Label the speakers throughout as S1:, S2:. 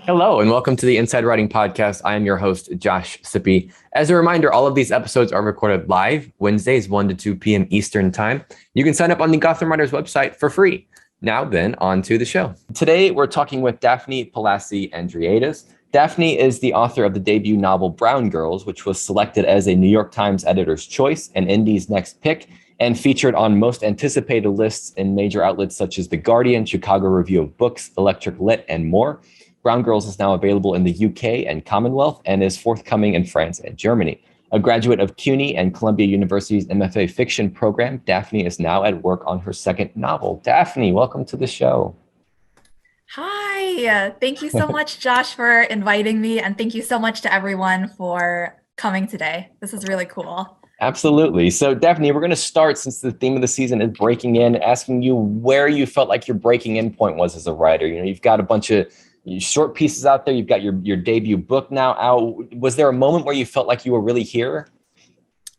S1: Hello, and welcome to the Inside Writing Podcast. I am your host, Josh Sippie. As a reminder, all of these episodes are recorded live Wednesdays, 1 to 2 p.m. Eastern Time. You can sign up on the Gotham Writers website for free. Now then, on to the show. Today, we're talking with Daphne Palasi Andreades. Daphne is the author of the debut novel Brown Girls, which was selected as a New York Times Editor's Choice and Indy's Next Pick, and featured on most anticipated lists in major outlets such as The Guardian, Chicago Review of Books, Electric Lit, and more. Brown Girls is now available in the UK and Commonwealth and is forthcoming in France and Germany. A graduate of CUNY and Columbia University's MFA fiction program, Daphne is now at work on her second novel. Daphne, welcome to the show.
S2: Hi, thank you so much, Josh, for inviting me. And thank you so much to everyone for coming today. This is really cool.
S1: Absolutely. So, Daphne, we're going to start, since the theme of the season is breaking in, asking you where you felt like your breaking in point was as a writer. You know, you've got a bunch of short pieces out there. You've got your debut book now out. Was there a moment where you felt like you were really here?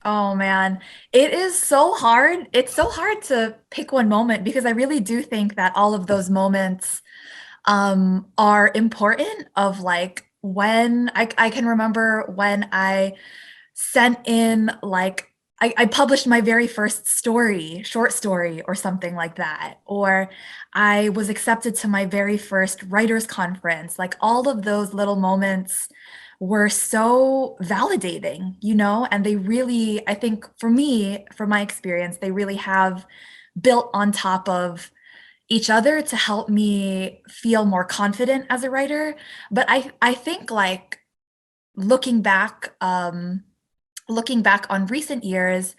S2: Oh man, it is so hard. It's so hard to pick one moment because I really do think that all of those moments are important. Of like when I can remember when I sent in I published my very first short story or something like that, or I was accepted to my very first writers conference. Like all of those little moments were so validating, and they really, I think for me, from my experience, they really have built on top of each other to help me feel more confident as a writer. But I think like looking back, looking back on recent years,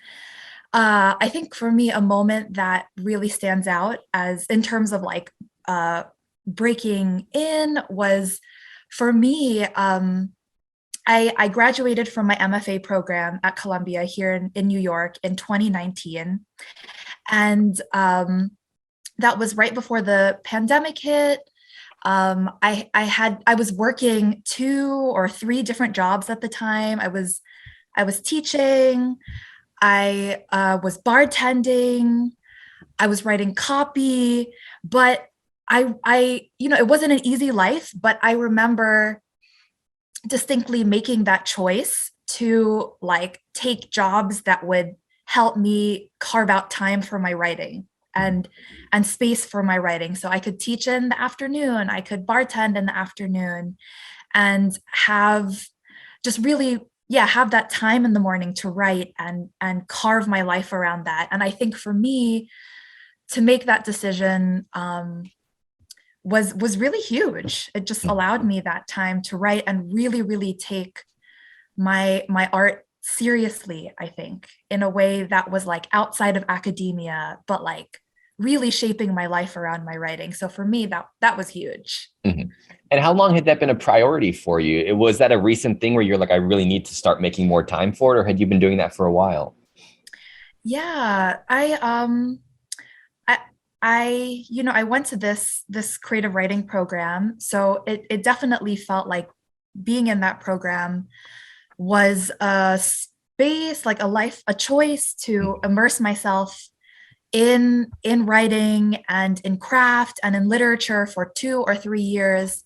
S2: I think for me, a moment that really stands out as in terms of like breaking in was for me, I graduated from my MFA program at Columbia here in New York in 2019. And that was right before the pandemic hit. I was working 2 or 3 different jobs at the time. I was teaching, I was bartending, I was writing copy, but it wasn't an easy life, but I remember distinctly making that choice to like take jobs that would help me carve out time for my writing and space for my writing. So I could teach in the afternoon, I could bartend in the afternoon, and have just really have that time in the morning to write and carve my life around that. And I think for me to make that decision was really huge. It just allowed me that time to write and really, really take my art seriously, I think, in a way that was like outside of academia, but like really shaping my life around my writing. So for me, that was huge.
S1: Mm-hmm. And how long had that been a priority for you? Was that a recent thing where you're like, I really need to start making more time for it, or had you been doing that for a while?
S2: Yeah, I went to this creative writing program, so it definitely felt like being in that program was a space, like a choice to immerse myself in writing and in craft and in literature for 2 or 3 years.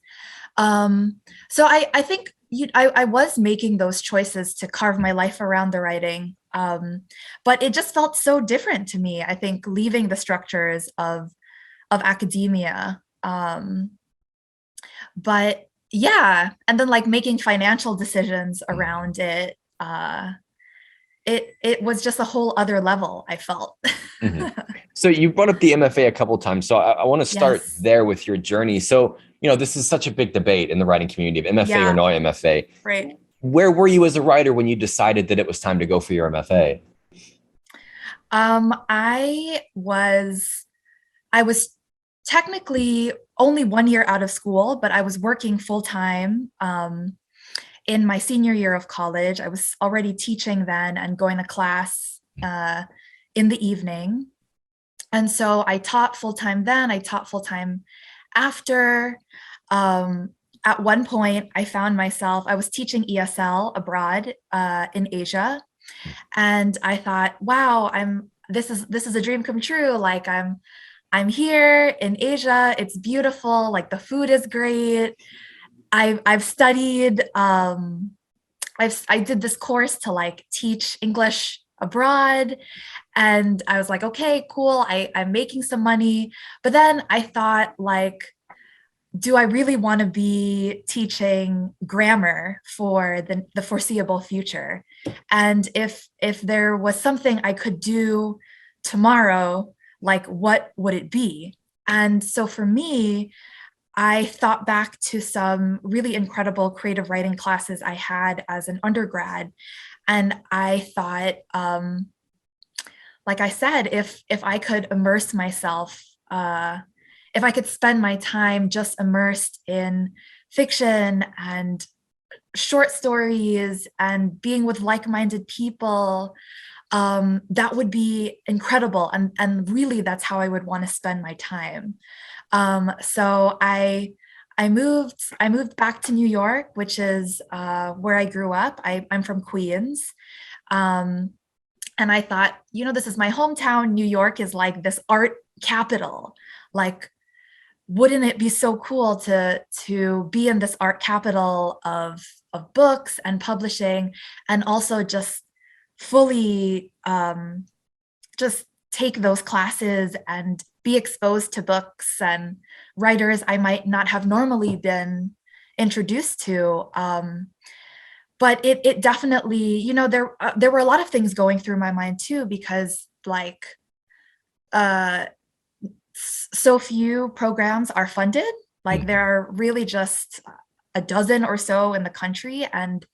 S2: So I think I was making those choices to carve my life around the writing. But it just felt so different to me, I think, leaving the structures of academia. But yeah, and then like making financial decisions around it. It was just a whole other level, I felt.
S1: Mm-hmm. So you brought up the MFA a couple of times. So I want to start
S2: Yes.
S1: there with your journey. So, this is such a big debate in the writing community of MFA or
S2: Yeah,
S1: no MFA.
S2: right.
S1: Where were you as a writer when you decided that it was time to go for your MFA?
S2: I was technically only 1 year out of school, but I was working full time in my senior year of college. I was already teaching then and going to class in the evening. And so I taught full time then, I taught full time after. At one point, I found myself, I was teaching ESL abroad in Asia. And I thought, wow, this is a dream come true. Like I'm here in Asia. It's beautiful. Like the food is great. I've studied, I did this course to like teach English abroad. And I was like, okay, cool. I'm making some money. But then I thought, like, do I really want to be teaching grammar for the foreseeable future? And if there was something I could do tomorrow, like what would it be? And so for me, I thought back to some really incredible creative writing classes I had as an undergrad. And I thought, like I said, if I could immerse myself, if I could spend my time just immersed in fiction and short stories and being with like-minded people, that would be incredible. And really, that's how I would want to spend my time. So I moved back to New York, which is where I grew up. I'm from Queens. Um, and I thought, this is my hometown. New York is like this art capital. Like, wouldn't it be so cool to be in this art capital of books and publishing, and also just fully just take those classes and be exposed to books and writers I might not have normally been introduced to. But it definitely, there were a lot of things going through my mind too, because like uh, so few programs are funded. Like there are really just a dozen or so in the country, and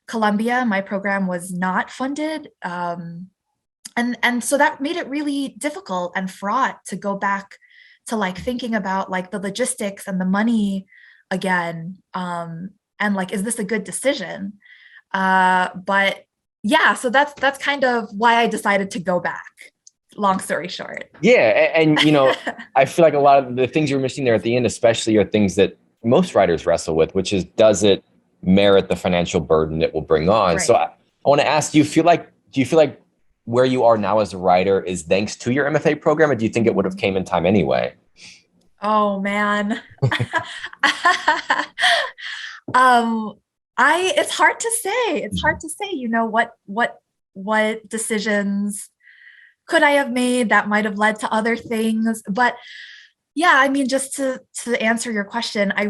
S2: Columbia, my program, was not funded. And so that made it really difficult and fraught to go back to like thinking about like the logistics and the money again. And like, is this a good decision? But yeah, so that's kind of why I decided to go back. Long story short.
S1: Yeah. And, I feel like a lot of the things you're missing there at the end, especially, are things that most writers wrestle with, which is, does it merit the financial burden it will bring on?
S2: Right.
S1: So I want to ask, do you feel like where you are now as a writer is thanks to your MFA program, or do you think it would have came in time anyway?
S2: Oh man. um it's hard to say. It's hard to say, what decisions could I have made that might have led to other things. But yeah, I mean, just to answer your question, I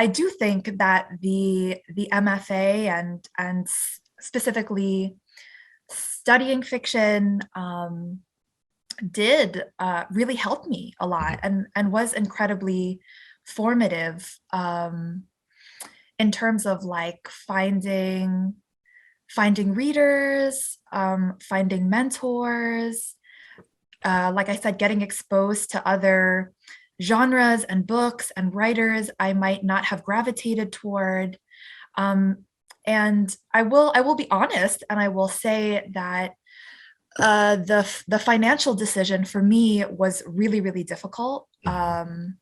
S2: do think that the MFA and specifically studying fiction did really help me a lot, and was incredibly formative in terms of like finding readers, finding mentors, like I said, getting exposed to other genres and books and writers I might not have gravitated toward. And I will be honest, and I will say that the financial decision for me was really, really difficult, and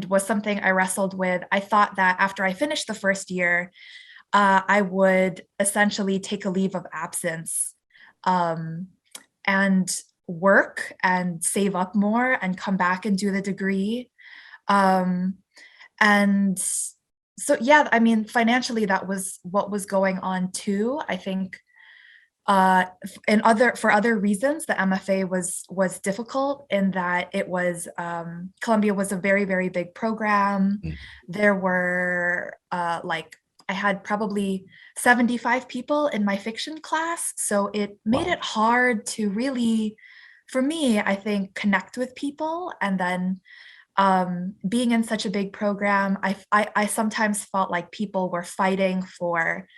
S2: was something I wrestled with. I thought that after I finished the first year, I would essentially take a leave of absence, and work and save up more and come back and do the degree. And so, yeah, I mean, financially, that was what was going on too. I think for other reasons, the MFA was difficult in that it was Columbia was a very, very big program. There were like, I had probably 75 people in my fiction class, so it made it hard to really, for me, I think, connect with people. And then being in such a big program, I sometimes felt like people were fighting for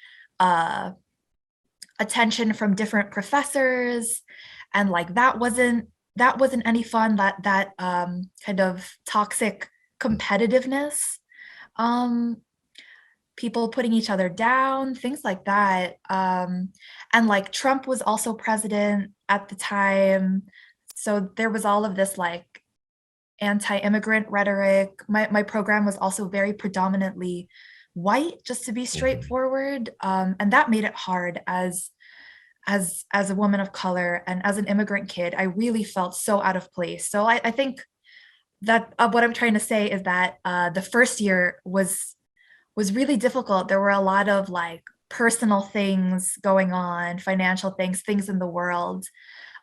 S2: attention from different professors, and like that wasn't any fun. That kind of toxic competitiveness, people putting each other down, things like that. And like Trump was also president at the time, so there was all of this like anti-immigrant rhetoric. My program was also very predominantly white, just to be straightforward, and that made it hard as a woman of color and as an immigrant kid. I really felt so out of place. So I think that what I'm trying to say is that the first year was was really difficult. There were a lot of like personal things going on, financial things, things in the world.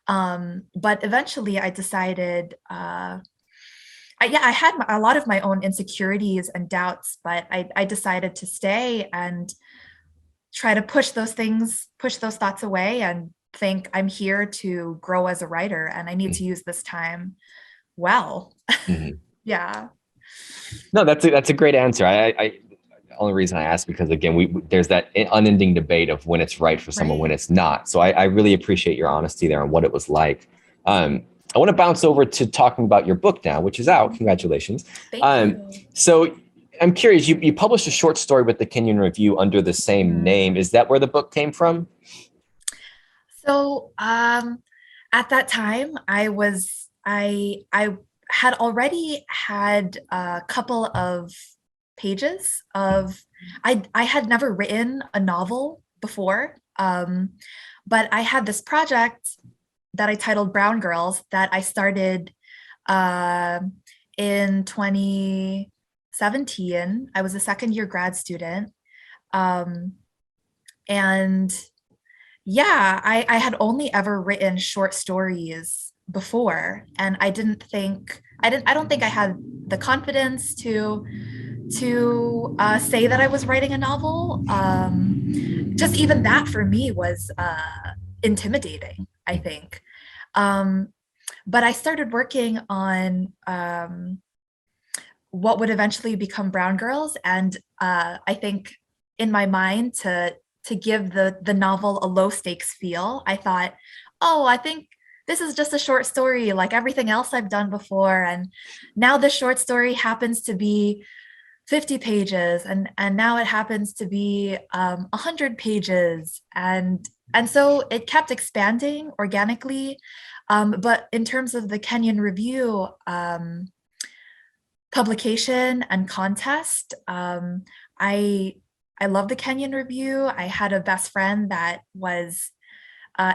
S2: But eventually I decided, I had a lot of my own insecurities and doubts, but I decided to stay and try to push those thoughts away and think I'm here to grow as a writer and I need to use this time well.
S1: Mm-hmm.
S2: Yeah.
S1: No, that's a great answer. Only reason I ask because again, there's that unending debate of when it's right for someone, when it's not. So I really appreciate your honesty there on what it was like. I want to bounce over to talking about your book now, which is out. Congratulations.
S2: Thank you.
S1: So I'm curious, you published a short story with the Kenyon Review under the same name. Is that where the book came from?
S2: So at that time, I had already had a couple of pages of I had never written a novel before, but I had this project that I titled Brown Girls that I started in 2017. I was a second year grad student, and yeah, I had only ever written short stories before, and I don't think I had the confidence to say that I was writing a novel. Just even that for me was intimidating, I think. But I started working on what would eventually become Brown Girls, and I think in my mind to give the novel a low stakes feel, I thought, oh, I think this is just a short story like everything else I've done before, and now this short story happens to be 50 pages, and now it happens to be 100 pages, and so it kept expanding organically. But in terms of the Kenyon Review publication and contest, I love the Kenyon Review. I had a best friend that was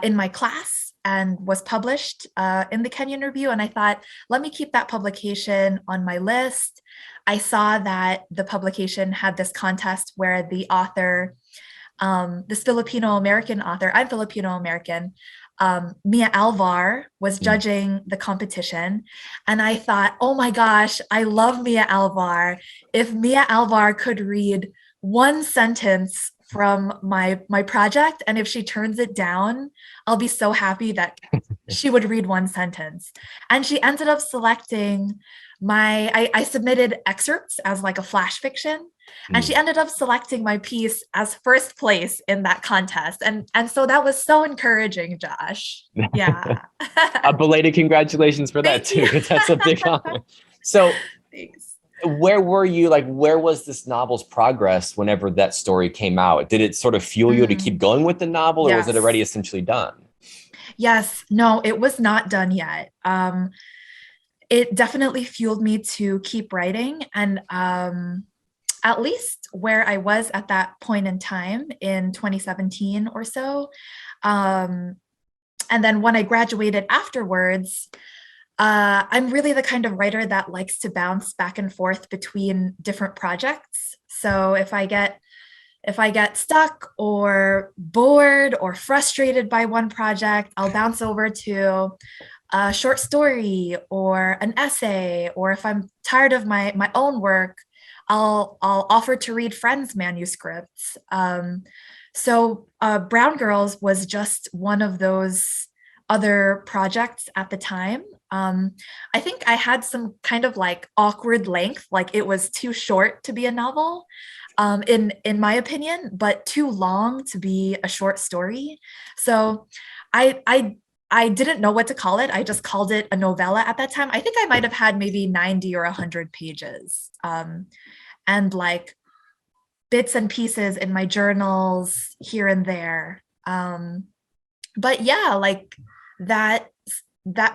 S2: in my class and was published in the Kenyon Review. And I thought, let me keep that publication on my list. I saw that the publication had this contest where the author, this Filipino-American author, I'm Filipino-American, Mia Alvar was judging the competition. And I thought, oh my gosh, I love Mia Alvar. If Mia Alvar could read one sentence from my project, and if she turns it down, I'll be so happy that she would read one sentence. And she ended up selecting I submitted excerpts as like a flash fiction, and she ended up selecting my piece as first place in that contest. And so that was so encouraging, Josh. Yeah.
S1: A belated congratulations for that too, because that's a big honor. So
S2: thanks.
S1: Where were you, like, where was this novel's progress whenever that story came out? Did it sort of fuel you to keep going with the novel, or was it already essentially done?
S2: Yes, no, it was not done yet. It definitely fueled me to keep writing. And at least where I was at that point in time in 2017 or so. And then when I graduated afterwards, I'm really the kind of writer that likes to bounce back and forth between different projects. So if I get stuck or bored or frustrated by one project, I'll bounce over to a short story or an essay, or if I'm tired of my own work, I'll offer to read friends' manuscripts. So Brown Girls was just one of those other projects at the time. I think I had some kind of like awkward length, like it was too short to be a novel, in my opinion, but too long to be a short story. So I didn't know what to call it. I just called it a novella at that time. I think I might have had maybe 90 or 100 pages, and like bits and pieces in my journals here and there. But yeah, like that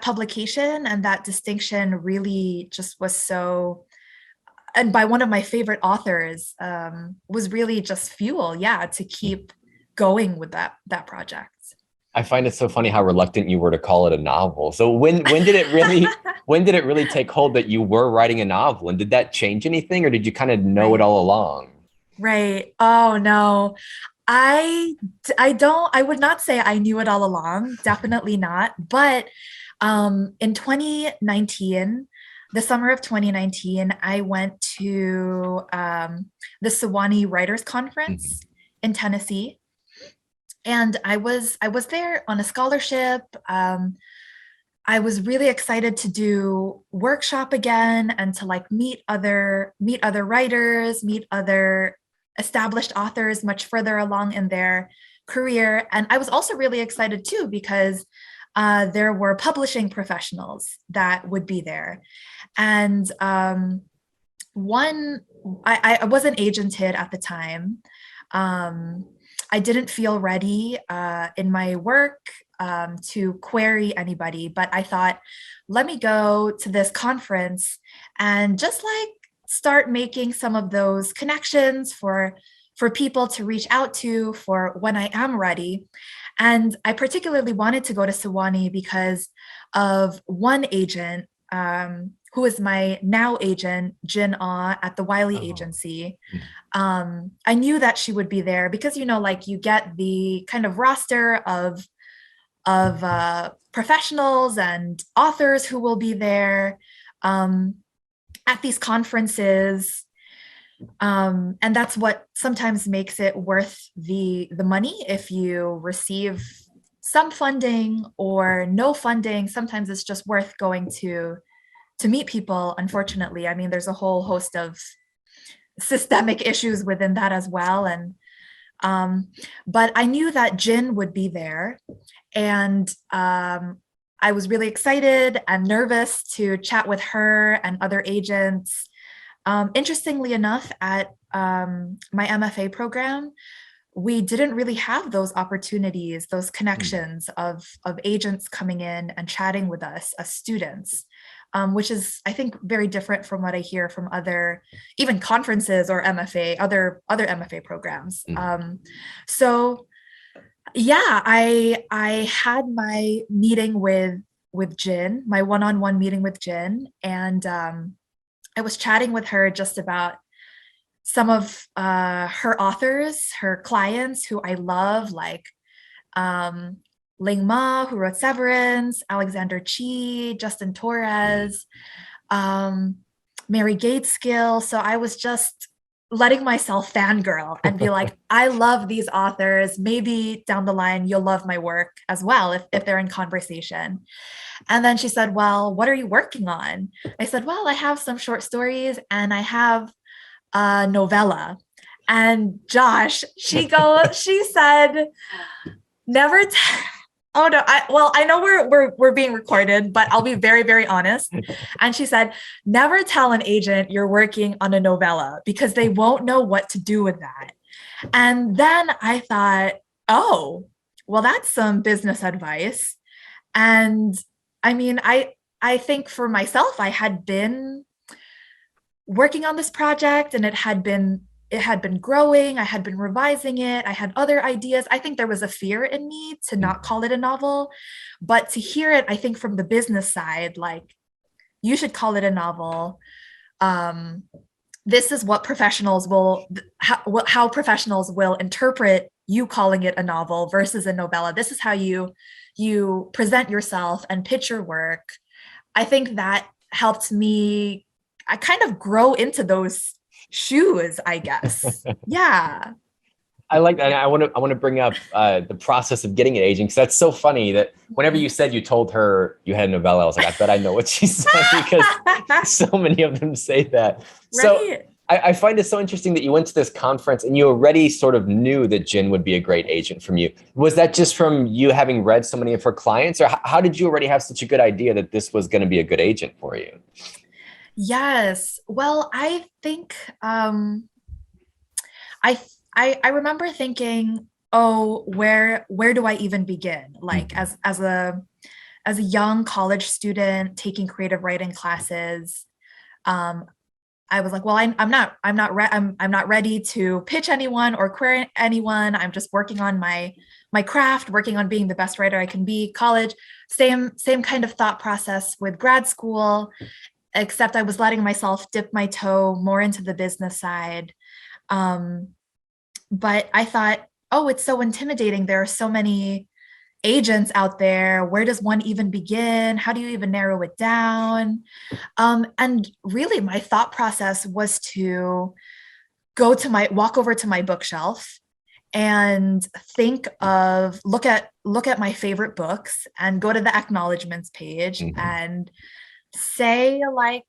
S2: publication and that distinction really just was so, and by one of my favorite authors, was really just fuel, to keep going with that project.
S1: I find it so funny how reluctant you were to call it a novel. So when did it really take hold that you were writing a novel, and did that change anything, or did you kind of know it all along?
S2: Right. Oh no. I I would not say I knew it all along. Definitely not. But in 2019, the summer of 2019, I went to the Sewanee Writers
S1: Mhm.
S2: Conference in Tennessee. And I was there on a scholarship. I was really excited to do workshop again and to like meet other writers, meet other established authors much further along in their career. And I was also really excited too because there were publishing professionals that would be there. And one, I wasn't agented at the time. Um, I didn't feel ready in my work to query anybody, but I thought, let me go to this conference and just like start making some of those connections for people to reach out to for when I am ready. And I particularly wanted to go to Sewanee because of one agent who is my now agent, Jin Ah, at the Wiley
S1: Oh.
S2: Agency.
S1: Mhm.
S2: I knew that she would be there because like you get the kind of roster of professionals and authors who will be there um, at these conferences. And that's what sometimes makes it worth the money if you receive some funding or no funding. Sometimes it's just worth going to meet people. Unfortunately, I mean, there's a whole host of systemic issues within that as well. And but I knew that Jin would be there, and I was really excited and nervous to chat with her and other agents. Interestingly enough, at my MFA program, we didn't really have those opportunities, those
S1: Mhm.
S2: connections of agents coming in and chatting with us as students, which is, I think, very different from what I hear from other, even conferences or MFA, other MFA programs.
S1: Mhm.
S2: So yeah, I had my meeting with Jin, my one-on-one meeting with Jin, and I was chatting with her just about some of her authors, her clients who I love, like um, Ling Ma, who wrote Severance, Alexander Chi, Justin Torres, um, Mary Gateskill. So I was just letting myself fangirl and be like, I love these authors. Maybe down the line, you'll love my work as well if they're in conversation. And then she said, well, what are you working on? I said, well, I have some short stories and I have a novella. And Josh, she said, never oh no, I know we're being recorded, but I'll be very, very honest. And she said, never tell an agent you're working on a novella because they won't know what to do with that. And then I thought, oh, well, that's some business advice. And I mean, I think for myself, I had been working on this project and it had been growing. I had been revising it. I had other ideas. I think there was a fear in me to not
S1: Mhm.
S2: call it a novel, but to hear it, I think from the business side, like you should call it a novel. Um, this is what professionals will how professionals will interpret you calling it a novel versus a novella. This is how you present yourself and pitch your work. I think that helped me I kind of grow into those shoes, I guess. Yeah.
S1: I like that. And I want to bring up the process of getting an agent because that's so funny that whenever you said you told her you had a novella, I was like, I bet I know what she said because so many of them say that. So
S2: Right.
S1: I find it so interesting that you went to this conference and you already sort of knew that Jen would be a great agent from you. Was that just from you having read so many of her clients, or how did you already have such a good idea that this was going to be a good agent for you?
S2: Yes. Well, I think I I remember thinking, oh, where do I even begin? Like
S1: Mhm.
S2: as a young college student taking creative writing classes, um, I was like, well, I'm not ready to pitch anyone or query anyone. I'm just working on my craft, working on being the best writer I can be. College, same kind of thought process with grad school, except I was letting myself dip my toe more into the business side. but I thought, oh, it's so intimidating. There are so many agents out there. Where does one even begin? How do you even narrow it down? And really, my thought process was to walk over to my bookshelf and look at my favorite books and go to the acknowledgements page and say like,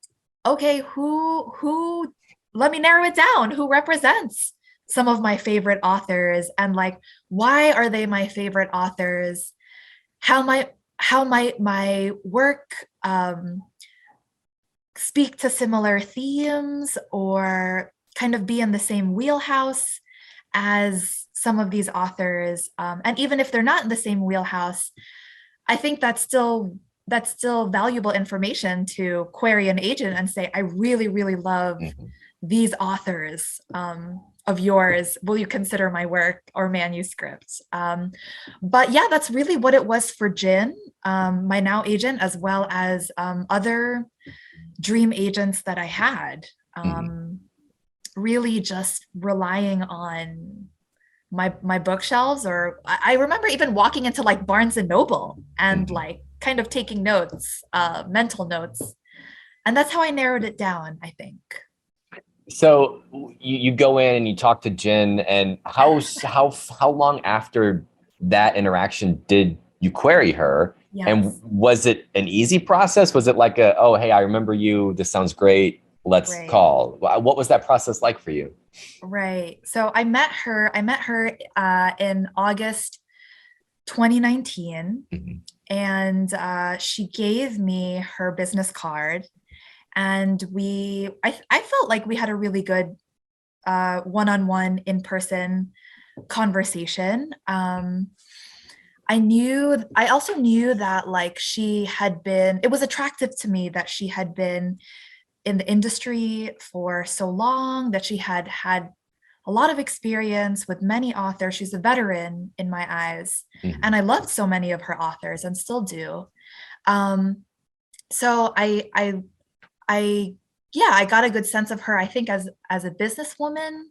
S2: okay, who let me narrow it down. Who represents some of my favorite authors, and like, why are they my favorite authors? How might my work speak to similar themes or kind of be in the same wheelhouse as some of these authors? And even if they're not in the same wheelhouse, I think that's still valuable information to query an agent and say, I really, really love these authors of yours. Will you consider my work or manuscript? But yeah, that's really what it was for Jin, my now agent, as well as other dream agents that I had. Really just relying on my bookshelves, or I remember even walking into like Barnes and Noble and like kind of taking notes, mental notes. And that's how I narrowed it down, I think.
S1: So you go in and you talk to Jen, and how long after that interaction did you query her?
S2: Yes.
S1: And was it an easy process? Was it like oh, hey, I remember you, this sounds great, let's call? What was that process like for you?
S2: Right. So I met her in August 2019, and she gave me her business card, and I felt like we had a really good one-on-one in-person conversation. I also knew that like it was attractive to me that she had been in the industry for so long, that she had had a lot of experience with many authors. She's a veteran in my eyes. And I loved so many of her authors and still do. So I got a good sense of her, I think, as a businesswoman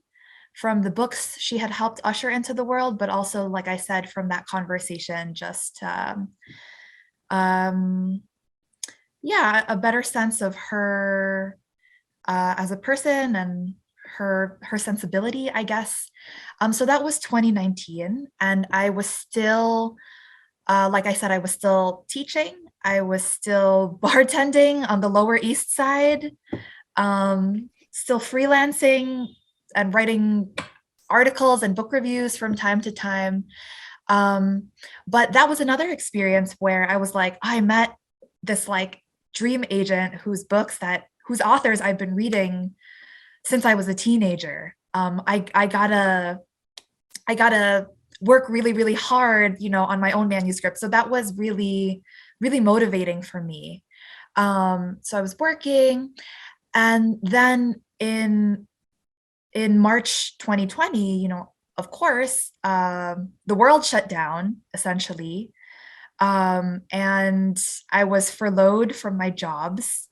S2: from the books she had helped usher into the world, but also, like I said, from that conversation, just a better sense of her as a person and her sensibility, I guess. So that was 2019, and I was still, like I said, I was still teaching. I was still bartending on the Lower East Side, still freelancing and writing articles and book reviews from time to time. But that was another experience where I was like, I met this like dream agent whose authors I've been reading since I was a teenager. I gotta work really, really hard, on my own manuscript. So that was really, really motivating for me. So I was working, and then in March 2020, of course, the world shut down essentially. And I was furloughed from my jobs.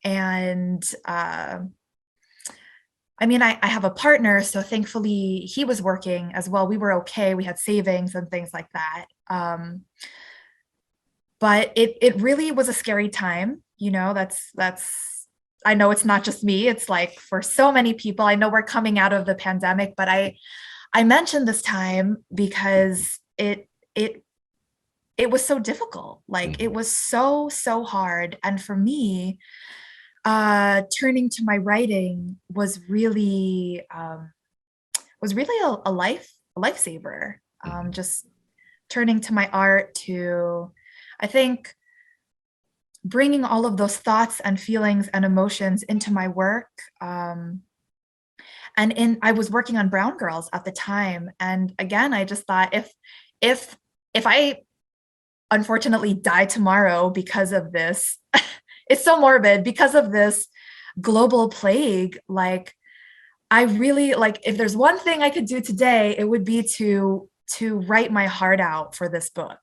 S2: And I have a partner, so thankfully he was working as well. We were okay. We had savings and things like that. But it really was a scary time. I know it's not just me. It's like for so many people. I know we're coming out of the pandemic, but I mentioned this time because it was so difficult. Like it was so hard. And for me, turning to my writing was really a lifesaver. Just turning to my art to, I think, bringing all of those thoughts and feelings and emotions into my work. I was working on Brown Girls at the time. And again, I just thought if I unfortunately die tomorrow because of this, it's so morbid, because of this global plague, like I really, like, if there's one thing I could do today, it would be to write my heart out for this book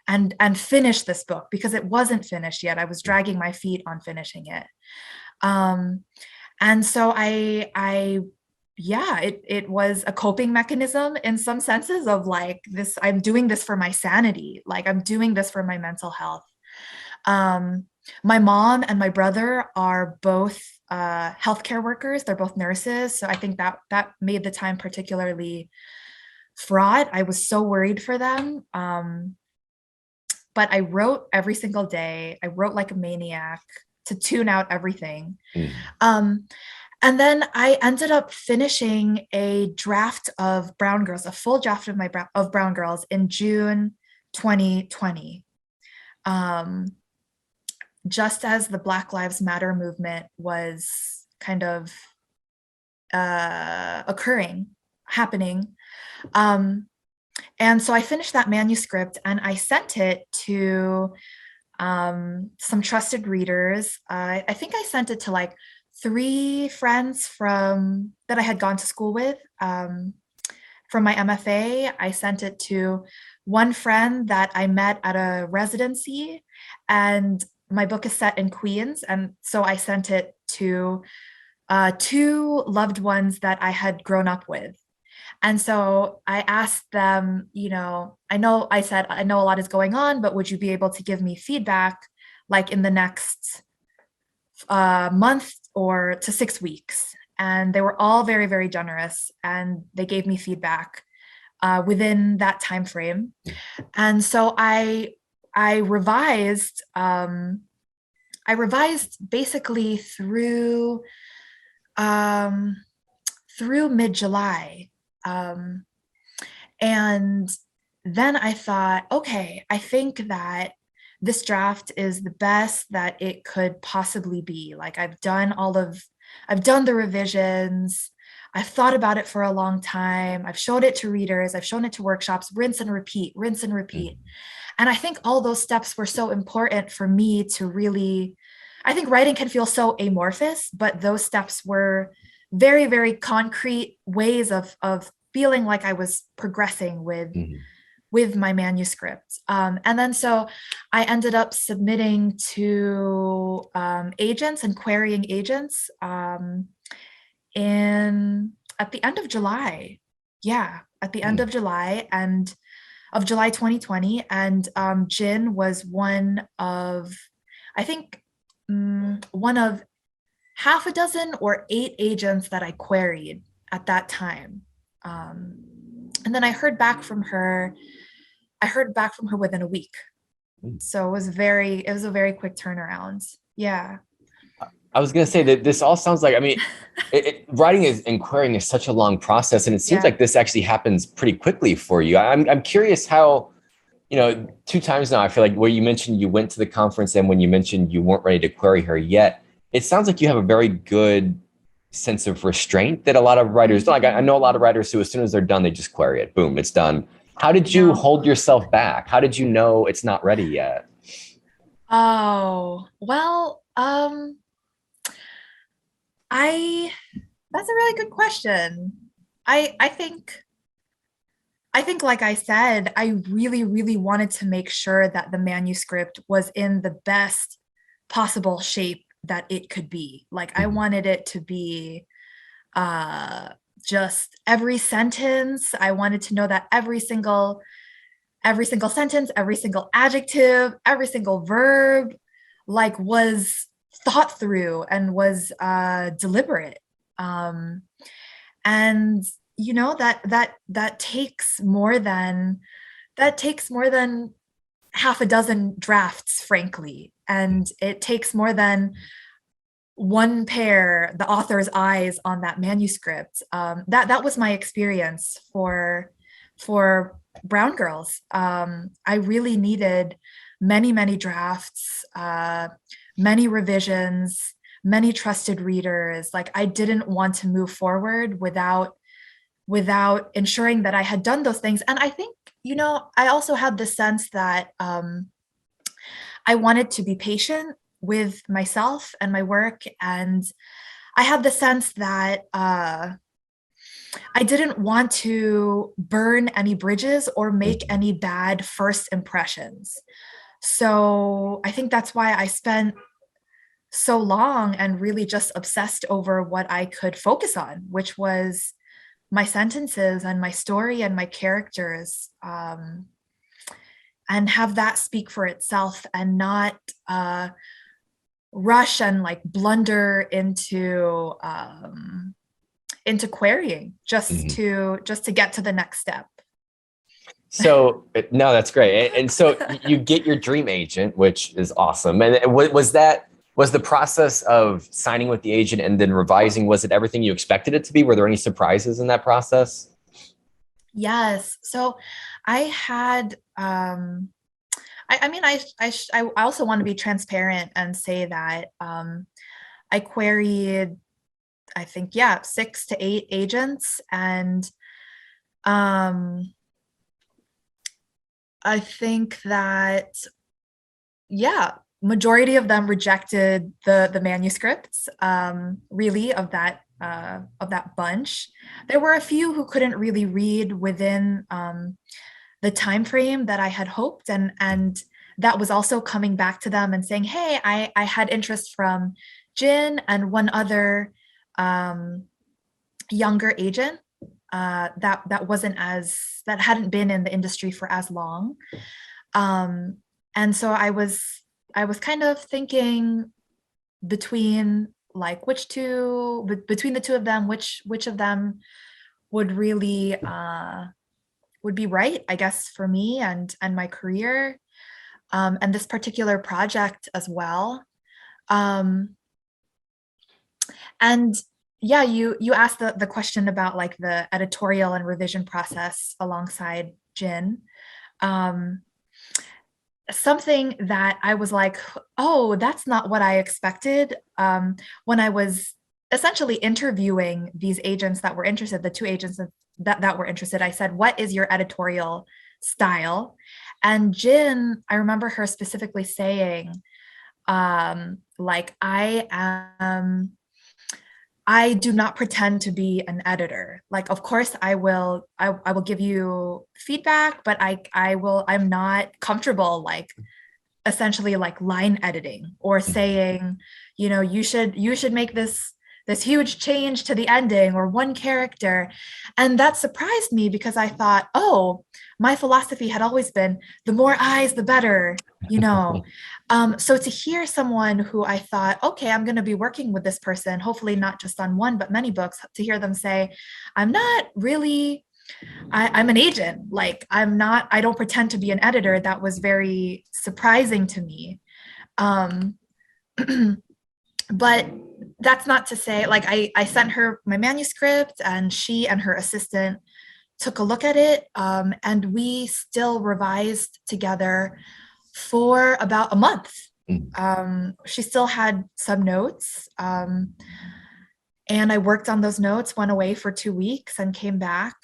S2: and finish this book, because it wasn't finished yet. I was dragging my feet on finishing it. And so I yeah, it was a coping mechanism in some senses of like this, I'm doing this for my sanity, like I'm doing this for my mental health. My mom and my brother are both healthcare workers. They're both nurses. So I think that made the time particularly fraught. I was so worried for them. But I wrote every single day. I wrote like a maniac to tune out everything. Um, and then I ended up finishing a draft of Brown Girls, a full draft of of Brown Girls in June 2020. Just as the Black Lives Matter movement was kind of happening. And so I finished that manuscript and I sent it to some trusted readers. I think I sent it to like 3 friends that I had gone to school with from my MFA. I sent it to one friend that I met at a residency, and my book is set in Queens. And so I sent it to 2 loved ones that I had grown up with. And so I asked them, I know a lot is going on, but would you be able to give me feedback like in the next month or to 6 weeks? And they were all very, very generous, and they gave me feedback within that time frame. And so I revised basically through mid-July. And then I thought, okay, I think that this draft is the best that it could possibly be. Like I've done the revisions. I've thought about it for a long time. I've showed it to readers. I've shown it to workshops, rinse and repeat, rinse and repeat. And I think all those steps were so important for me to really, I think writing can feel so amorphous, but those steps were very, very concrete ways of feeling like I was progressing with my manuscript. And then so I ended up submitting to agents and querying agents at the end of July. Yeah, at the end of July of July 2020. And Jin was one of, I think, one of half a dozen or 8 agents that I queried at that time. And then I heard back from her within a week. So it was a very quick turnaround. Yeah.
S1: I was going to say that this all sounds like, I mean, writing and querying is such a long process. And it seems like this actually happens pretty quickly for you. I'm curious how, 2 times now, I feel like where you mentioned you went to the conference and when you mentioned you weren't ready to query her yet, it sounds like you have a very good sense of restraint that a lot of writers don't. Like I know a lot of writers who, as soon as they're done, they just query it. Boom, it's done. How did you hold yourself back? How did you know it's not ready yet?
S2: Oh, well, that's a really good question. I think, like I said, I really, really wanted to make sure that the manuscript was in the best possible shape that it could be. Like I wanted it to be just every sentence. I wanted to know that every single sentence, every single adjective, every single verb, like was thought through and was deliberate. And that takes more than half a dozen drafts, frankly, and it takes more than one pair, the author's eyes on that manuscript. That was my experience for Brown Girls. I really needed many drafts, many revisions, many trusted readers. Like I didn't want to move forward without ensuring that I had done those things. And I think, I also had the sense that I wanted to be patient with myself and my work. And I had the sense that I didn't want to burn any bridges or make any bad first impressions. So I think that's why I spent so long and really just obsessed over what I could focus on, which was my sentences and my story and my characters, and have that speak for itself and not rush and like blunder into querying just to get to the next step.
S1: So no, that's great. And so you get your dream agent, which is awesome. And was the process of signing with the agent and then revising, was it everything you expected it to be? Were there any surprises in that process?
S2: Yes. So I had, I mean, I also want to be transparent and say that I queried, I think, 6 to 8 agents, and I think that, majority of them rejected the manuscripts, really, of that bunch. There were a few who couldn't really read within the time frame that I had hoped, and that was also coming back to them and saying, hey, I had interest from Jin and one other younger agent that hadn't been in the industry for as long. And so I was kind of thinking between like between the two of them, which of them would really would be right, I guess, for me and my career, and this particular project as well. And yeah, you asked the question about like the editorial and revision process alongside Jin. Something that I was like, oh, that's not what I expected, when I was essentially interviewing these agents that were interested, the 2 agents that were interested. I said, what is your editorial style? And Jin, I remember her specifically saying, like, I do not pretend to be an editor. Like, of course, I will give you feedback, but I'm not comfortable, like, essentially like line editing or saying, you should make this huge change to the ending or one character. And that surprised me because I thought, oh, my philosophy had always been the more eyes, the better, So to hear someone who I thought, okay, I'm going to be working with this person, hopefully not just on one, but many books, to hear them say, I'm not really, I'm an agent. Like, I don't pretend to be an editor. That was very surprising to me. But that's not to say, like, I sent her my manuscript and she and her assistant took a look at it. And we still revised together for about a month. She still had some notes. And I worked on those notes, went away for 2 weeks and came back.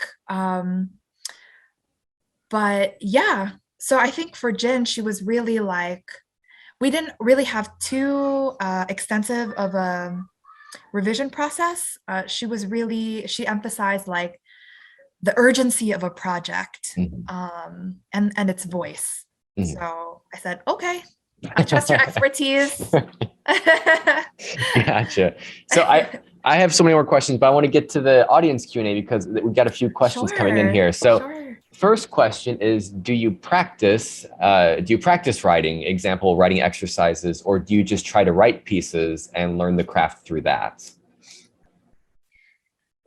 S2: But yeah, so I think for Jin, she was really like, we didn't really have too extensive of a revision process. She emphasized like the urgency of a project, and its voice. So I said, okay, I trust your expertise.
S1: Gotcha. So I have so many more questions, but I want to get to the audience Q&A because we've got a few questions coming in here. So first question is, do you practice writing, example, writing exercises, or do you just try to write pieces and learn the craft through that?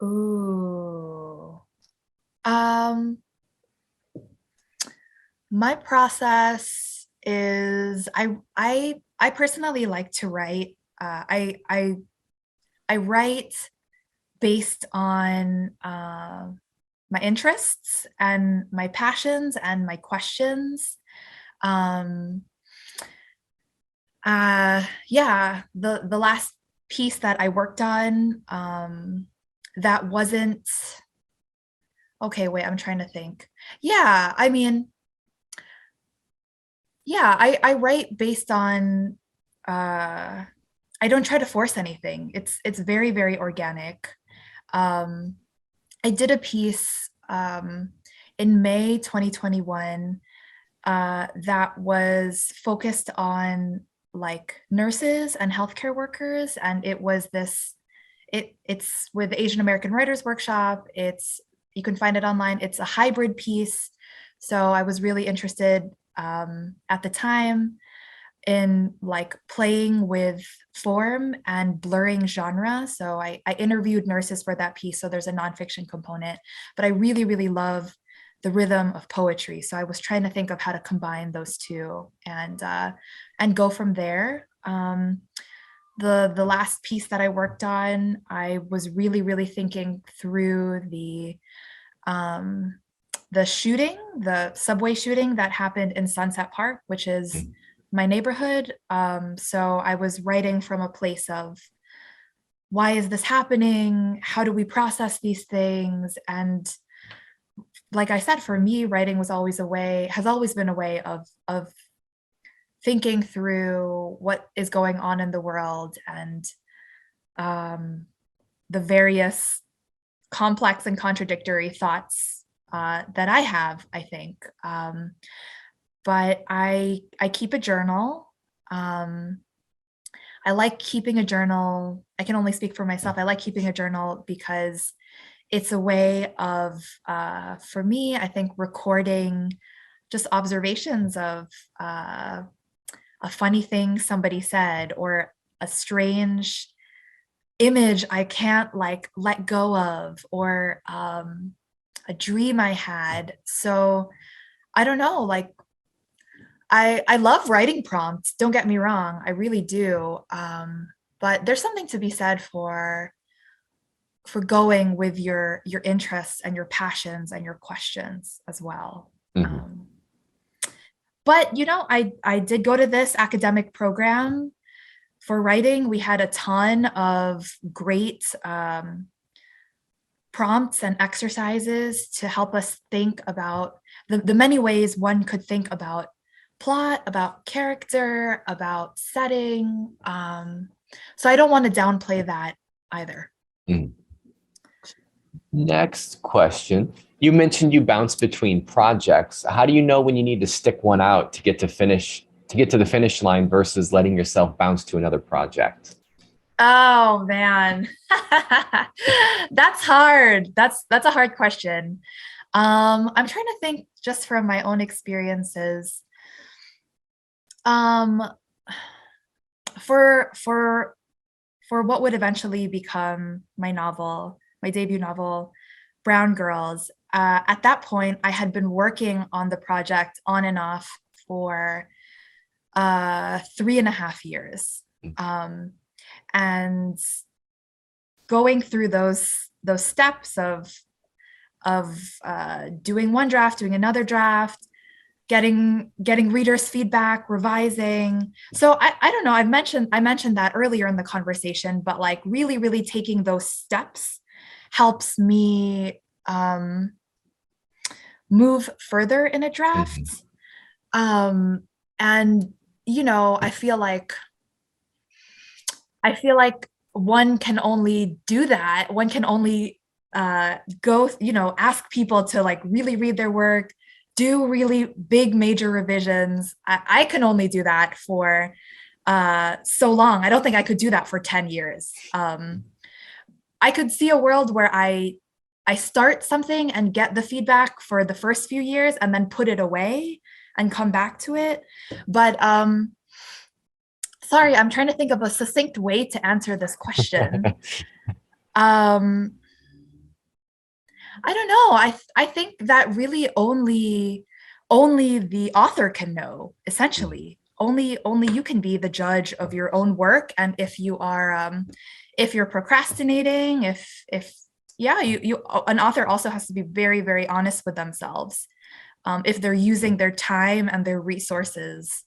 S2: Ooh. My process is I personally like to write. I write based on my interests and my passions and my questions. The last piece that I worked on, that wasn't, okay, wait, I'm trying to think. I mean, I write based on, I don't try to force anything. It's very, very organic. I did a piece in May 2021 that was focused on like nurses and healthcare workers, and it was this. It's with the Asian American Writers Workshop. You can find it online. It's a hybrid piece, so I was really interested at the time in like playing with form and blurring genre. So I interviewed nurses for that piece. So there's a nonfiction component, but I really, really love the rhythm of poetry. So I was trying to think of how to combine those two and go from there. The last piece that I worked on, I was really, really thinking through the shooting, the subway shooting that happened in Sunset Park, which is my neighborhood. So I was writing from a place of, why is this happening? How do we process these things? And like I said, for me, writing has always been a way of thinking through what is going on in the world and the various complex and contradictory thoughts that I have, I think. But I keep a journal. I like keeping a journal. I can only speak for myself. I like keeping a journal because it's a way of, for me, I think, recording just observations of a funny thing somebody said, or a strange image I can't like let go of, or a dream I had. So I don't know, like I love writing prompts, don't get me wrong, I really do. But there's something to be said for going with your interests and your passions and your questions as well. But you know, I did go to this academic program for writing. We had a ton of great prompts and exercises to help us think about the many ways one could think about plot, about character, about setting. So I don't want to downplay that either.
S1: Next question. You mentioned you bounce between projects. How do you know when you need to stick one out to get to the finish line versus letting yourself bounce to another project?
S2: Oh man, that's hard. That's a hard question. I'm trying to think just from my own experiences. For what would eventually become my novel, my debut novel, Brown Girls, at that point, I had been working on the project on and off for 3.5 years. And going through those steps of doing one draft, doing another draft, getting readers' feedback, revising. So I don't know, I mentioned that earlier in the conversation, but like really, really taking those steps helps me move further in a draft. And you know, I feel like one can only do that. One can only go, you know, ask people to like really read their work, do really big major revisions. I can only do that for so long. I don't think I could do that for 10 years. I could see a world where I start something and get the feedback for the first few years and then put it away and come back to it. But sorry, I'm trying to think of a succinct way to answer this question. I don't know. I think that really only the author can know, essentially. Only you can be the judge of your own work. And if you are if you're procrastinating, if an author also has to be very, very honest with themselves. If they're using their time and their resources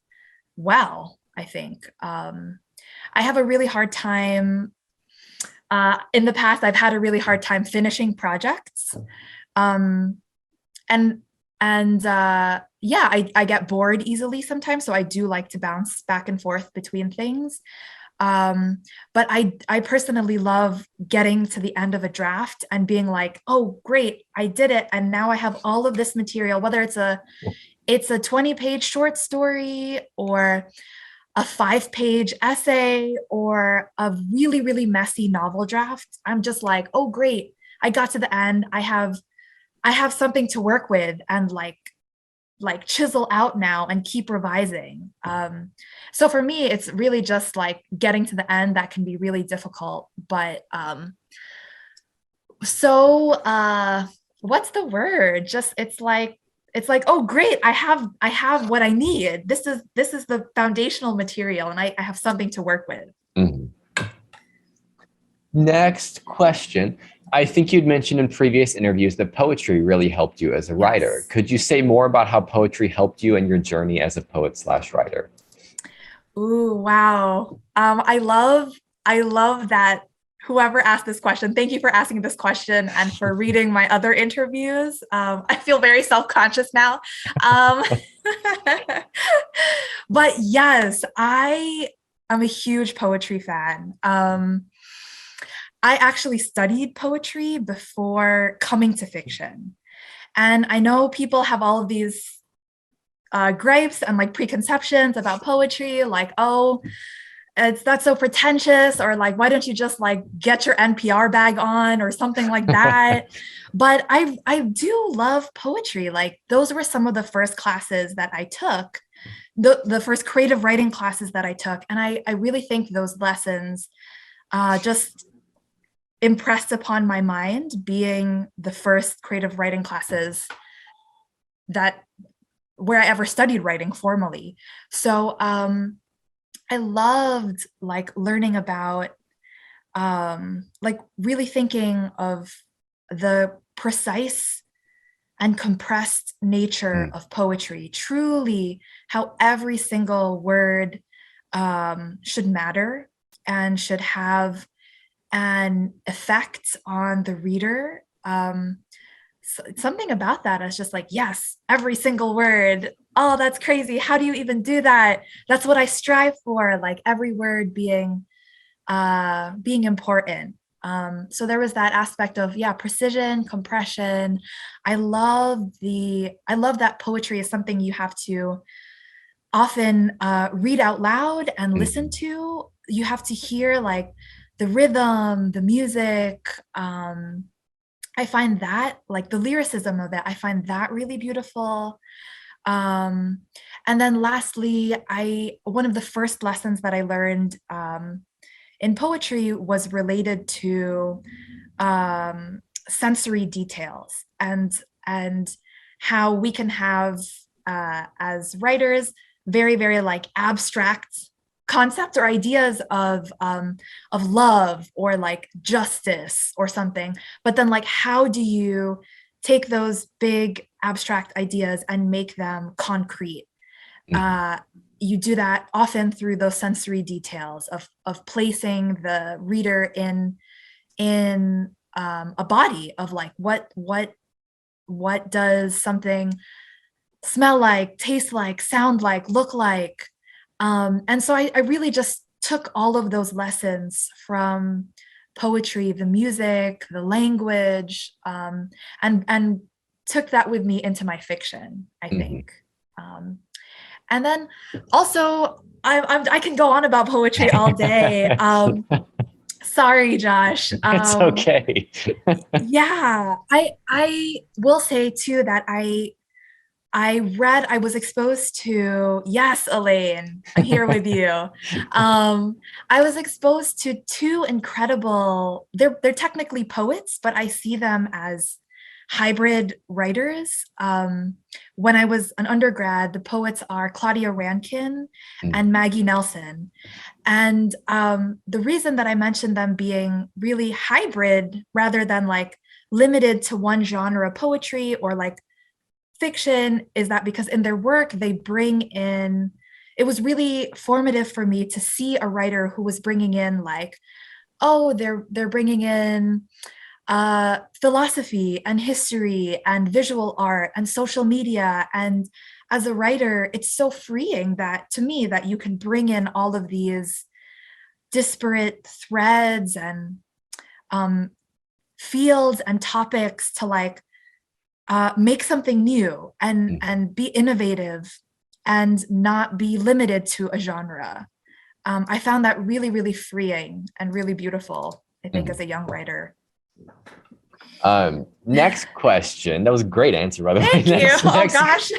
S2: well, I think. I have a really hard time. In the past, I've had a really hard time finishing projects. I get bored easily sometimes. So I do like to bounce back and forth between things. But I personally love getting to the end of a draft and being like, oh, great, I did it. And now I have all of this material, whether it's a 20-page short story or a 5-page essay or a really, really messy novel draft, I'm just like, oh, great. I got to the end. I have something to work with and like chisel out now and keep revising. So for me, it's really just like getting to the end that can be really difficult. But what's the word? Just it's like, oh great, I have what I need. This is the foundational material, and I have something to work with.
S1: Mhm. Next question. I think you'd mentioned in previous interviews that poetry really helped you as a writer.
S2: Yes.
S1: Could you say more about how poetry helped you in your journey as a poet/writer?
S2: Ooh, wow. I love that whoever asked this question. Thank you for asking this question and for reading my other interviews. I feel very self-conscious now. Um, but yes, I am a huge poetry fan. I actually studied poetry before coming to fiction. And I know people have all of these gripes and like preconceptions about poetry, like, oh, that's so pretentious, or like, why don't you just like get your NPR bag on or something like that. But I do love poetry. Like those were some of the first classes that I took, the first creative writing classes that I took. And I really think those lessons just impressed upon my mind, being the first creative writing classes that where I ever studied writing formally. So I loved like learning about like really thinking of the precise and compressed nature of poetry, truly how every single word should matter and should have an effect on the reader. Something about that is just like, yes, every single word. Oh, that's crazy. How do you even do that? That's what I strive for, like every word being important. So there was that aspect of, yeah, precision, compression. I love that poetry is something you have to often read out loud and listen to. You have to hear like the rhythm, the music. I find that like the lyricism of it, I find that really beautiful. And then lastly, one of the first lessons that I learned in poetry was related to sensory details and how we can have as writers very, very like abstract concepts or ideas of love or like justice or something, but then like how do you take those big abstract ideas and make them concrete? You do that often through those sensory details of placing the reader in a body of like what does something smell like, taste like, sound like, look like. And so I really just took all of those lessons from poetry, the music, the language, and took that with me into my fiction, I think. And then also, I can go on about poetry all day. Sorry, Josh.
S1: It's okay.
S2: Yeah, I will say too that I was exposed to, yes, Elaine, I'm here with you. I was exposed to two incredible, they're technically poets, but I see them as hybrid writers. When I was an undergrad, the poets are Claudia Rankin and Maggie Nelson. And the reason that I mentioned them being really hybrid rather than like limited to one genre of poetry or like fiction is that because in their work, they bring in, it was really formative for me to see a writer who was bringing in like, oh, they're bringing in philosophy and history and visual art and social media. And as a writer, it's so freeing that to me that you can bring in all of these disparate threads and fields and topics to like make something new and be innovative and not be limited to a genre. I found that really, really freeing and really beautiful, I think, as a young writer.
S1: Next question. That was a great answer, by the way.
S2: Thank you. Oh gosh.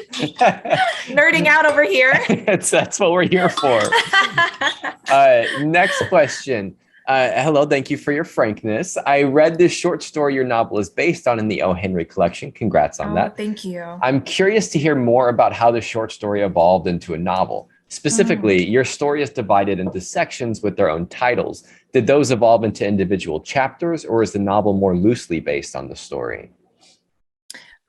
S2: Nerding out over here.
S1: That's what we're here for. Next question. Hello, thank you for your frankness. I read this short story your novel is based on in the O. Henry collection. Congrats on that.
S2: Thank you.
S1: I'm curious to hear more about how the short story evolved into a novel. Specifically, your story is divided into sections with their own titles. Did those evolve into individual chapters, or is the novel more loosely based on the story?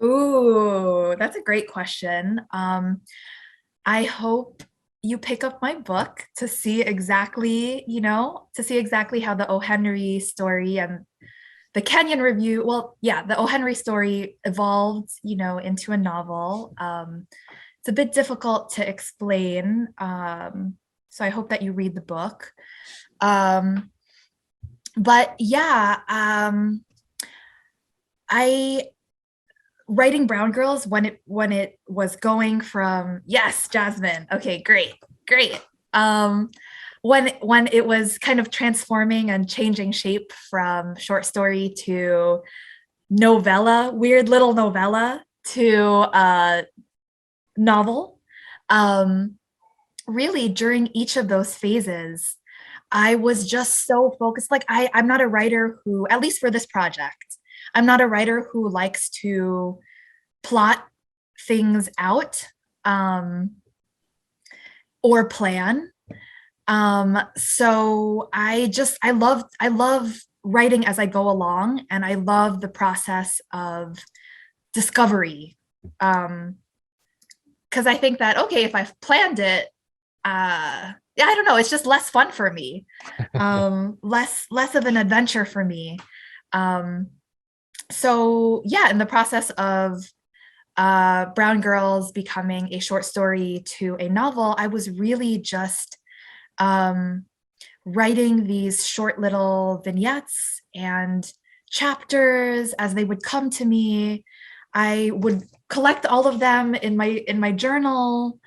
S2: Ooh, that's a great question. I hope you pick up my book to see exactly, how the O. Henry story and the Kenyon Review, the O. Henry story evolved, into a novel. It's a bit difficult to explain, so I hope that you read the book. Writing Brown Girls, when it was going from, yes, Jasmine, okay, great. When it was kind of transforming and changing shape from short story to novella, weird little novella, to novel, really during each of those phases, I was just so focused. Like I'm not a writer who, at least for this project, I'm not a writer who likes to plot things out or plan. So I love writing as I go along, and I love the process of discovery. Because I think that, okay, if I've planned it, I don't know, it's just less fun for me, less of an adventure for me. So yeah, in the process of Brown Girls becoming a short story to a novel, I was really just writing these short little vignettes and chapters as they would come to me. I would collect all of them in my journal.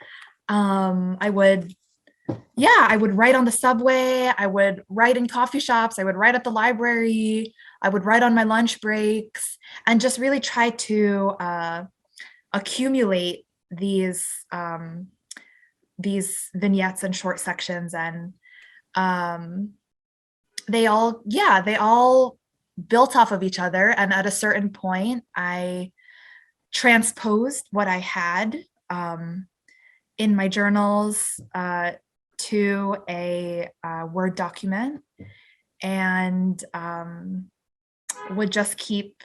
S2: I would write on the subway. I would write in coffee shops. I would write at the library. I would write on my lunch breaks, and just really try to accumulate these vignettes and short sections. And they all built off of each other. And at a certain point, I transposed what I had in my journals to a Word document, and would just keep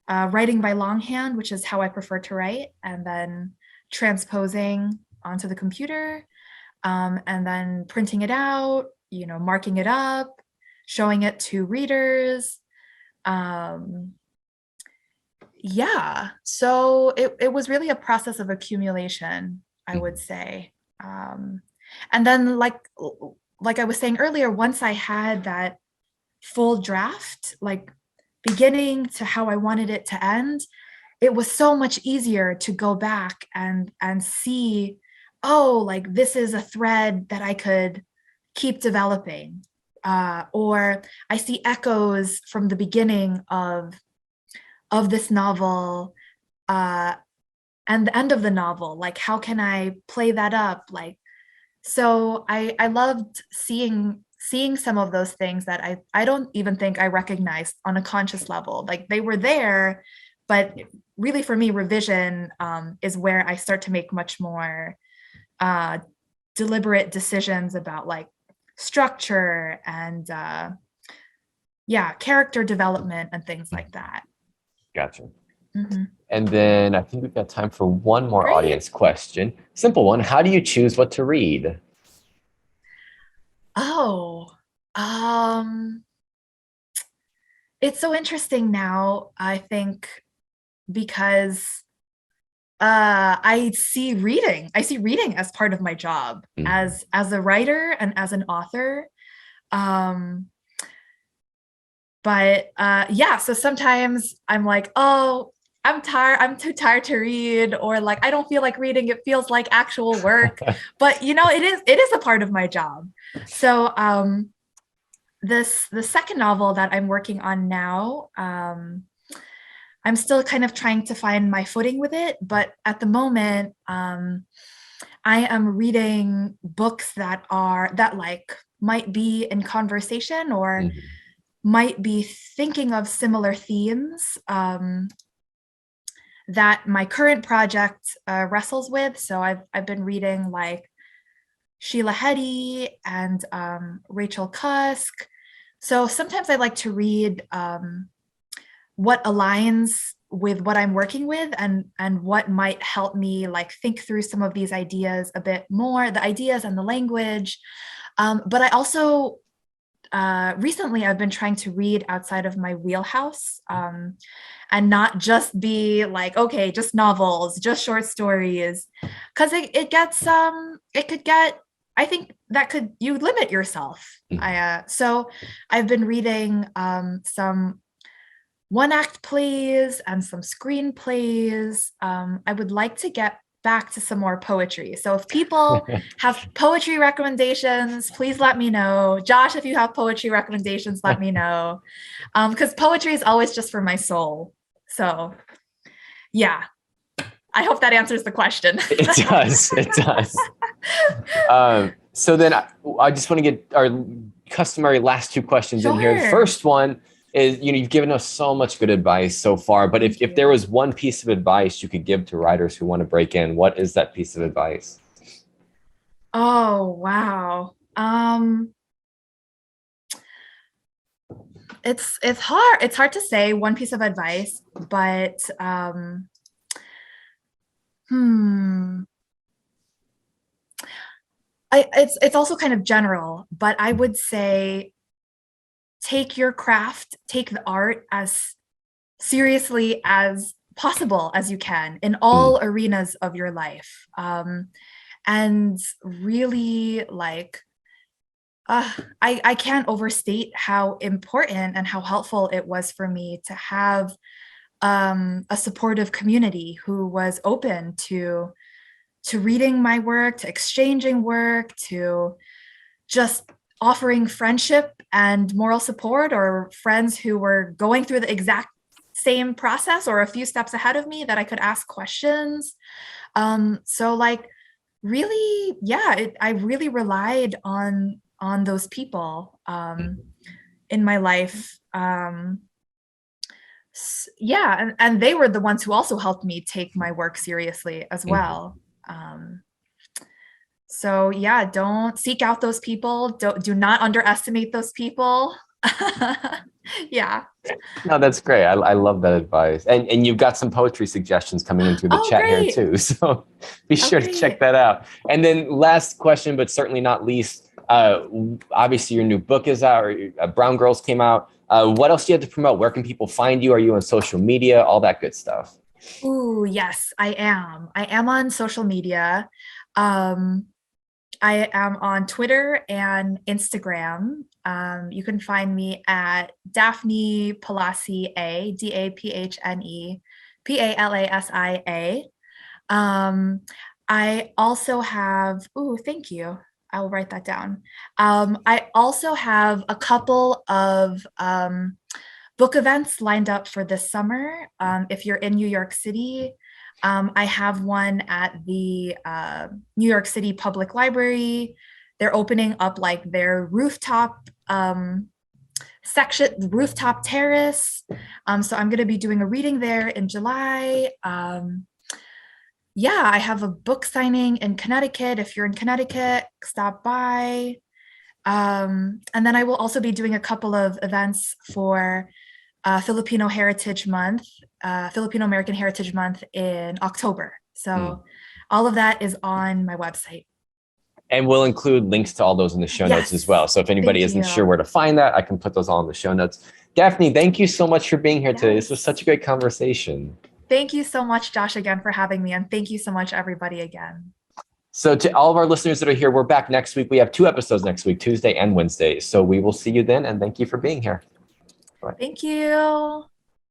S2: writing by longhand, which is how I prefer to write, and then transposing onto the computer, and then printing it out, marking it up, showing it to readers. So it was really a process of accumulation, I would say. And then like I was saying earlier, once I had that full draft, like beginning to how I wanted it to end, it was so much easier to go back and see, like this is a thread that I could keep developing. Or I see echoes from the beginning of this novel and the end of the novel. Like, how can I play that up? Like, so I loved seeing some of those things that I don't even think I recognized on a conscious level. Like, they were there, but really for me, revision is where I start to make much more deliberate decisions about like structure and character development and things like that.
S1: Gotcha.
S2: Mm-hmm.
S1: And then I think we've got time for one more audience question. Simple one. How do you choose what to read?
S2: It's so interesting now, I think, because I see reading as part of my job, as a writer and as an author. So sometimes I'm like, I'm tired, I'm too tired to read, or like I don't feel like reading, it feels like actual work. But it is a part of my job. So the second novel that I'm working on now, I'm still kind of trying to find my footing with it, but at the moment, I am reading books that like might be in conversation or might be thinking of similar themes that my current project wrestles with. So I've been reading like Sheila Heti and Rachel Cusk. So sometimes I like to read what aligns with what I'm working with and what might help me like think through some of these ideas a bit more, the ideas and the language. But I also recently I've been trying to read outside of my wheelhouse and not just be like, okay, just novels, just short stories, because it could get, I think that you limit yourself. So I've been reading some one-act plays and some screenplays. I would like to get back to some more poetry. So if people have poetry recommendations, please let me know. Josh, if you have poetry recommendations, let me know. Because poetry is always just for my soul. So yeah, I hope that answers the question.
S1: It does. It does. So then I just want to get our customary last two questions in here. The first one is, you've given us so much good advice so far, but if there was one piece of advice you could give to writers who want to break in, what is that piece of advice?
S2: Oh, wow. It's hard. It's hard to say one piece of advice, but it's also kind of general, but I would say take your craft, take the art as seriously as possible as you can in all arenas of your life. And really like, I can't overstate how important and how helpful it was for me to have a supportive community who was open to reading my work, to exchanging work, to just offering friendship and moral support, or friends who were going through the exact same process or a few steps ahead of me that I could ask questions. So like really, yeah, I really relied on those people in my life. Yeah, and they were the ones who also helped me take my work seriously as well. So yeah, don't seek out those people. Do not underestimate those people. Yeah.
S1: No, that's great. I love that advice. And you've got some poetry suggestions coming in through the chat here too. So be sure to check that out. And then last question, but certainly not least, obviously your new book is out, or Brown Girls came out. What else do you have to promote? Where can people find you? Are you on social media? All that good stuff.
S2: Ooh, yes, I am. I am on social media. I am on Twitter and Instagram. You can find me at Daphne Palasi A, Daphne Palasi. I also have, thank you. I will write that down. I also have a couple of book events lined up for this summer. If you're in New York City, I have one at the New York City Public Library. They're opening up like their rooftop section, rooftop terrace. So I'm going to be doing a reading there in July. Yeah, I have a book signing in Connecticut. If you're in Connecticut, stop by. And then I will also be doing a couple of events for Filipino Heritage Month, Filipino American Heritage Month in October. So all of that is on my website.
S1: And we'll include links to all those in the show notes as well. So if anybody isn't sure where to find that, I can put those all in the show notes. Daphne, thank you so much for being here today. This was such a great conversation.
S2: Thank you so much, Josh, again for having me. And thank you so much, everybody, again.
S1: So to all of our listeners that are here, we're back next week. We have 2 episodes next week, Tuesday and Wednesday. So we will see you then. And thank you for being here.
S2: Bye. Thank you.